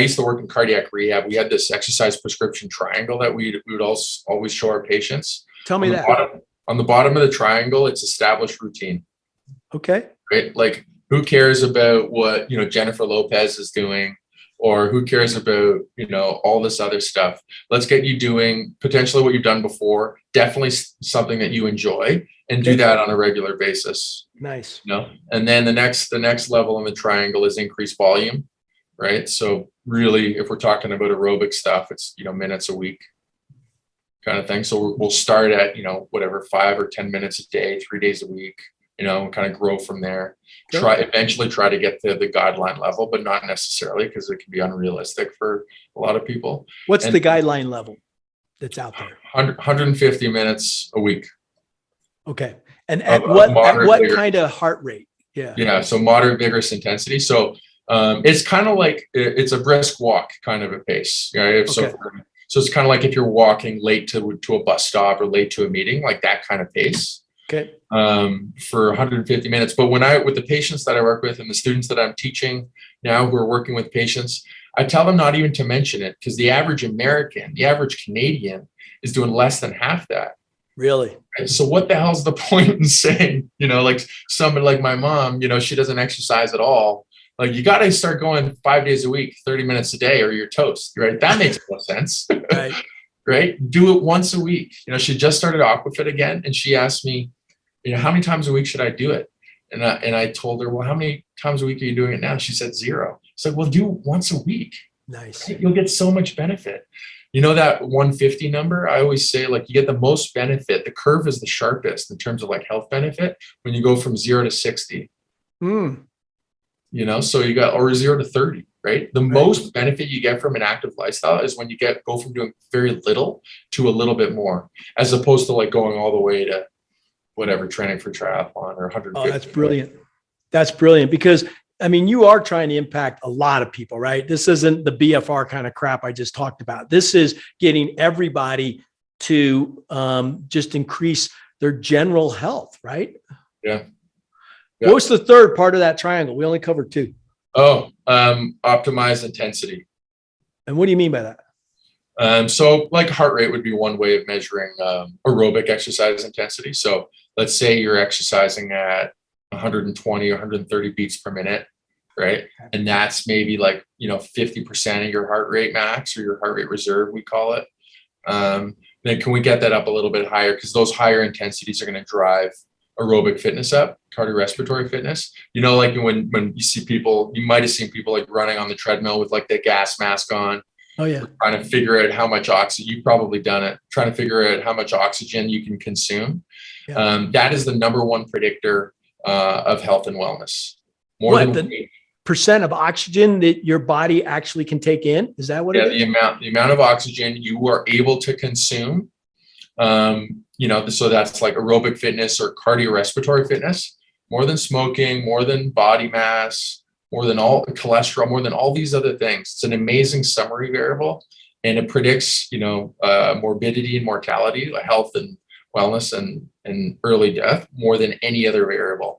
used to work in cardiac rehab, we had this exercise prescription triangle that we would also always show our patients. Tell me that. On the bottom of the triangle, it's established routine. Okay. Right? Like, who cares about what, Jennifer Lopez is doing, or who cares about, all this other stuff? Let's get you doing potentially what you've done before, definitely something that you enjoy, and do that on a regular basis. Nice. And then the next level in the triangle is increased volume, right? So really, if we're talking about aerobic stuff, it's, minutes a week kind of thing. So we'll start at, whatever, 5 or 10 minutes a day, 3 days a week, kind of grow from there. Eventually try to get to the guideline level, but not necessarily, because it can be unrealistic for a lot of people. What's the guideline level that's out there? 150 minutes a week. Okay. And at what kind of heart rate? Yeah. Yeah. So moderate vigorous intensity. So it's kind of like, it's a brisk walk kind of a pace. Right? So it's kind of like if you're walking late to a bus stop or late to a meeting, like that kind of pace. Okay. For 150 minutes. But with the patients that I work with and the students that I'm teaching now who are working with patients, I tell them not even to mention it, because the average American, the average Canadian is doing less than half that. Really? So what the hell's the point in saying, like somebody like my mom, she doesn't exercise at all. Like, you got to start going 5 days a week, 30 minutes a day, or you're toast, right? That makes no sense. Right. Right? Do it once a week. She just started Aquafit again, and she asked me, how many times a week should I do it? And I told her, well, how many times a week are you doing it now? She said 0. It's like, well, do it once a week. Nice. Right? You'll get so much benefit. That 150 number, I always say, like, you get the most benefit. The curve is the sharpest in terms of like health benefit when you go from 0 to 60. So you got, or 0 to 30, right? The most benefit you get from an active lifestyle is when you go from doing very little to a little bit more, as opposed to like going all the way to whatever, training for triathlon or 150. Oh, that's brilliant. That's brilliant, because you are trying to impact a lot of people, right? This isn't the BFR kind of crap I just talked about. This is getting everybody to just increase their general health, right? Yeah. What's the third part of that triangle? We only covered 2. Optimize intensity. And what do you mean by that? So like heart rate would be one way of measuring aerobic exercise intensity. So let's say you're exercising at 120 or 130 beats per minute, right? And that's maybe like, 50% of your heart rate max, or your heart rate reserve, we call it. Then can we get that up a little bit higher? Because those higher intensities are going to drive aerobic fitness up, cardiorespiratory fitness. Like when you see people, you might have seen people like running on the treadmill with like the gas mask on. Oh yeah. Trying to figure out how much oxygen, you've probably done it, trying to figure out how much oxygen you can consume. Yeah. That is the number one predictor of health and wellness. The percent of oxygen that your body actually can take in? Is that what it is? The amount of oxygen you are able to consume. So that's like aerobic fitness or cardiorespiratory fitness, more than smoking, more than body mass, more than all cholesterol, more than all these other things. It's an amazing summary variable, and it predicts, morbidity and mortality, health and wellness and early death more than any other variable.